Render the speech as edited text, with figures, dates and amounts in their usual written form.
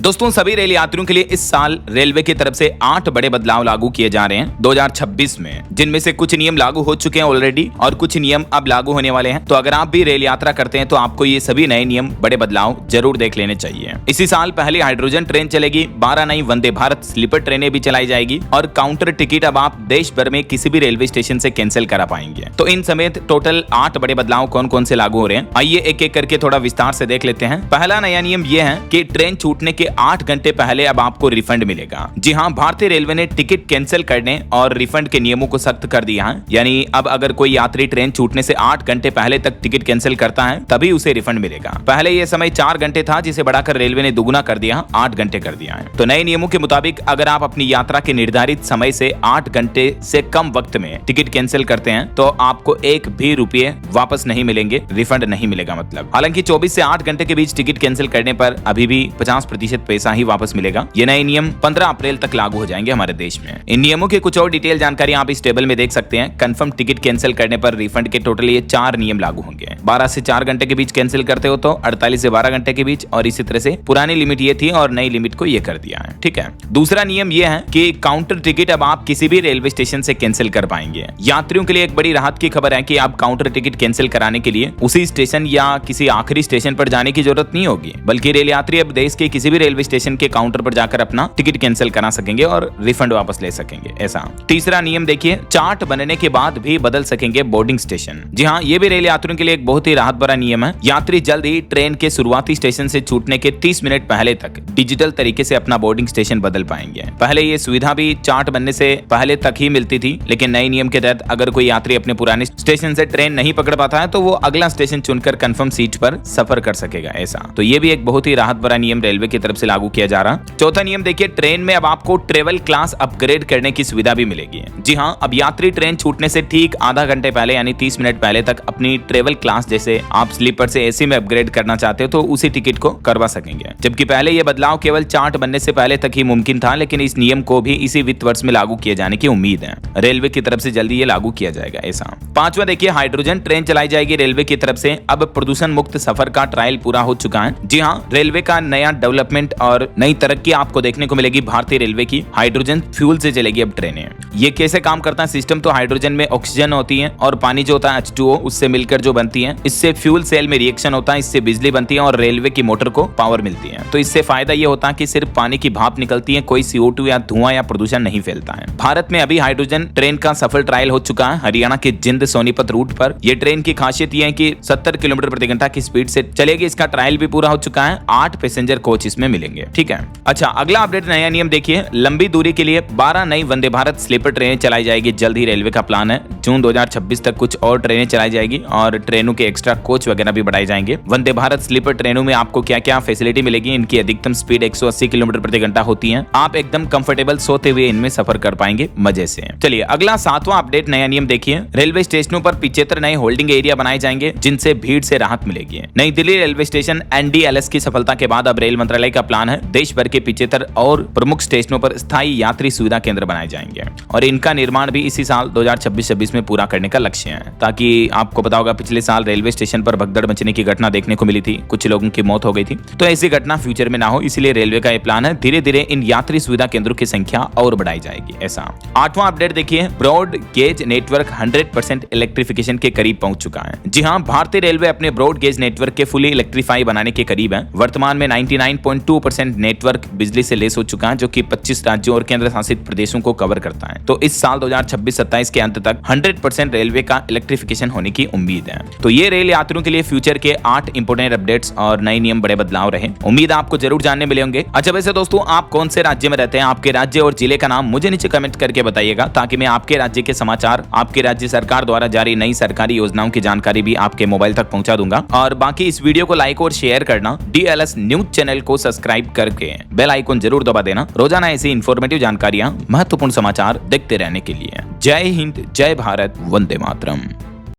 दोस्तों सभी रेल यात्रियों के लिए इस साल रेलवे की तरफ से 8 बड़े बदलाव लागू किए जा रहे हैं 2026 में, जिनमें से कुछ नियम लागू हो चुके हैं ऑलरेडी और कुछ नियम अब लागू होने वाले हैं। तो अगर आप भी रेल यात्रा करते हैं तो आपको ये सभी नए नियम, बड़े बदलाव जरूर देख लेने चाहिए। इसी साल पहली हाइड्रोजन ट्रेन चलेगी, 12 नई वंदे भारत स्लीपर ट्रेनें भी चलाई जाएगी और काउंटर टिकट अब आप देश भर में किसी भी रेलवे स्टेशन से कैंसिल करा पाएंगे। तो इन समेत टोटल 8 बड़े बदलाव कौन कौन से लागू हो रहे हैं, आइए एक एक करके थोड़ा विस्तार से देख लेते हैं। पहला नया नियम यह है कि ट्रेन छूटने के 8 घंटे पहले अब आपको रिफंड मिलेगा। जी हाँ, भारतीय रेलवे ने टिकट कैंसिल करने और रिफंड के नियमों को सख्त कर दिया है। यानी अब अगर कोई यात्री ट्रेन छूटने से 8 घंटे पहले तक टिकट कैंसिल करता है तभी उसे रिफंड मिलेगा। पहले यह समय 4 घंटे था, जिसे बढ़ाकर रेलवे ने दुगुना कर दिया, 8 घंटे कर दिया है। तो नए नियमों के मुताबिक अगर आप अपनी यात्रा के निर्धारित समय से 8 घंटे से कम वक्त में टिकट कैंसिल करते हैं तो आपको एक भी रुपये वापस नहीं मिलेंगे, रिफंड नहीं मिलेगा मतलब। हालांकि 24 से 8 घंटे के बीच टिकट कैंसिल करने पर अभी भी 50% पैसा ही वापस मिलेगा। ये नए नियम 15 अप्रैल तक लागू हो जाएंगे हमारे देश में। इन नियमों की कुछ और डिटेल जानकारी आप इस टेबल में देख सकते हैं। कंफर्म टिकट कैंसिल करने पर रिफंड के टोटल ये 4 नियम लागू होंगे। 12 से 4 घंटे के बीच कैंसिल करते हो तो 48 से 12 घंटे के बीच, और इसी तरह से पुरानी लिमिट ये थी और नई लिमिट को ये कर दिया है। ठीक है। दूसरा नियम ये है कि काउंटर टिकट अब आप किसी भी रेलवे स्टेशन से कैंसिल कर पाएंगे। यात्रियों के लिए एक बड़ी राहत की खबर है कि आप काउंटर टिकट कैंसिल कराने के लिए उसी स्टेशन या किसी आखिरी स्टेशन पर जाने की जरूरत नहीं होगी, बल्कि रेल यात्री अब देश के किसी भी रेलवे स्टेशन के काउंटर पर जाकर अपना टिकट कैंसिल करा सकेंगे और रिफंड वापस ले सकेंगे। ऐसा। तीसरा नियम देखिए, चार्ट बनने के बाद भी बदल सकेंगे बोर्डिंग स्टेशन। जी हाँ, ये भी रेल यात्रियों के लिए एक बहुत ही राहत भरा नियम है। यात्री जल्द ही ट्रेन के शुरुआती स्टेशन से छूटने के 30 मिनट पहले तक डिजिटल तरीके से अपना बोर्डिंग स्टेशन बदल पाएंगे। पहले ये सुविधा भी चार्ट बनने से पहले तक ही मिलती थी, लेकिन नए नियम के तहत अगर कोई यात्री अपने पुराने स्टेशन से ट्रेन नहीं पकड़ पाता है तो वो अगला स्टेशन चुनकर कंफर्म सीट पर सफर कर सकेगा। ऐसा। तो ये भी एक बहुत ही राहत भरा नियम रेलवे की तरफ से लागू किया जा रहा। चौथा नियम देखिए, ट्रेन में अब आपको ट्रेवल क्लास अपग्रेड करने की सुविधा भी मिलेगी। जी हाँ, अब यात्री ट्रेन छूटने से ठीक आधा घंटे पहले यानी 30 मिनट पहले तक अपनी ट्रेवल क्लास, जैसे आप स्लीपर से एसी में अपग्रेड करना चाहते हो तो उसी टिकट को करवा सकेंगे। जबकि पहले यह बदलाव केवल चार्ट बनने से पहले तक ही मुमकिन था, लेकिन इस नियम को भी इसी वित्त वर्ष में लागू किए जाने की उम्मीद है। रेलवे की तरफ से जल्दी ये लागू किया जाएगा। ऐसा। पांचवा देखिए, हाइड्रोजन ट्रेन चलाई जाएगी रेलवे की तरफ से। अब प्रदूषण मुक्त सफर का ट्रायल पूरा हो चुका है। जी हाँ, रेलवे का नया डेवलपमेंट और नई तरक्की आपको देखने को मिलेगी। भारतीय रेलवे की हाइड्रोजन फ्यूल से चलेगी अब ट्रेनें। ये कैसे काम करता है सिस्टम, तो हाइड्रोजन में ऑक्सीजन होती है और पानी जो होता है H2O उससे मिलकर जो बनती है, इससे फ्यूल सेल में रिएक्शन होता है, इससे बिजली बनती है और रेलवे की मोटर को पावर मिलती है। तो इससे फायदा ये होता है कि सिर्फ पानी की भाप निकलती है, कोई CO2 या धुआं या प्रदूषण नहीं फैलता है। भारत में अभी हाइड्रोजन ट्रेन का सफल ट्रायल हो चुका है हरियाणा के जिंद सोनीपत रूट पर। यह ट्रेन की खासियत यह है कि 70 किलोमीटर प्रति घंटा की स्पीड से चलेगी। इसका ट्रायल भी पूरा हो चुका है। 8 पैसेंजर कोच इसमें मिलेंगे। ठीक है। अच्छा, अगला अपडेट, नया नियम देखिए, लंबी दूरी के लिए 12 नई वंदे भारत स्लीपर ट्रेनें चलाई जाएगी। जल्द ही रेलवे का प्लान है जून 2026 तक कुछ और ट्रेनें चलाई जाएगी और ट्रेनों के एक्स्ट्रा कोच वगैरह भी बढ़ाए जाएंगे। वंदे भारत स्लीपर ट्रेनों में आपको क्या क्या फैसिलिटी मिलेगी, इनकी अधिकतम स्पीड 180 किलोमीटर प्रति घंटा होती है। आप एकदम कंफर्टेबल सोते हुए इनमें सफर कर पाएंगे मजे से। चलिए अगला 7वां अपडेट, नया नियम देखिए, रेलवे स्टेशनों पर 75 नए होल्डिंग एरिया बनाए जाएंगे जिनसे भीड़ से राहत मिलेगी। नई दिल्ली रेलवे स्टेशन NDLS की सफलता के बाद अब रेल मंत्रालय का प्लान है देश भर के 75 और प्रमुख स्टेशनों पर स्थायी यात्री सुविधा केंद्र बनाए जाएंगे और इनका निर्माण भी इसी साल 2026-26 में पूरा करने का लक्ष्य है। ताकि आपको पता होगा पिछले साल रेलवे स्टेशन पर भगदड़ मचने की घटना देखने को मिली थी, कुछ लोगों की मौत हो गई थी। तो ऐसी घटना फ्यूचर में ना हो, इसलिए रेलवे का यह प्लान है धीरे धीरे इन यात्री सुविधा केंद्रों की संख्या और बढ़ाई जाएगी। ऐसा। 8वां अपडेट देखिए, ब्रॉड गेज नेटवर्क 100% इलेक्ट्रिफिकेशन के करीब पहुंच चुका है। जी हाँ, भारतीय रेलवे अपने ब्रॉड गेज नेटवर्क के फुली इलेक्ट्रीफाई बनाने के करीब है। वर्तमान में 99.2% नेटवर्क बिजली से लेस हो चुका है, जो कि 25 राज्यों और केंद्र शासित प्रदेशों को कवर करता है। तो इस साल 2026-27 के अंत तक 100% रेलवे का इलेक्ट्रिफिकेशन होने की उम्मीद है। तो ये रेल यात्रियों के लिए फ्यूचर के 8 इंपोर्टेंट अपडेट्स और नए नियम, बड़े बदलाव रहे। उम्मीद आपको जरूर जानने मिले होंगे। अच्छा, वैसे दोस्तों आप कौन से राज्य में रहते हैं, आपके राज्य और जिले का नाम मुझे नीचे कमेंट करके बताइएगा, ताकि मैं आपके राज्य के समाचार, आपके राज्य सरकार द्वारा जारी नई सरकारी योजनाओं की जानकारी भी आपके मोबाइल तक पहुंचा दूंगा। और बाकी इस वीडियो को लाइक और शेयर करना, DLS न्यूज चैनल को सब्सक्राइब करके बेल आइकन जरूर दबा देना रोजाना ऐसी इंफॉर्मेटिव जानकारियां, महत्वपूर्ण समाचार देखते रहने के लिए। जय हिंद, जय भारत, वंदे मातरम।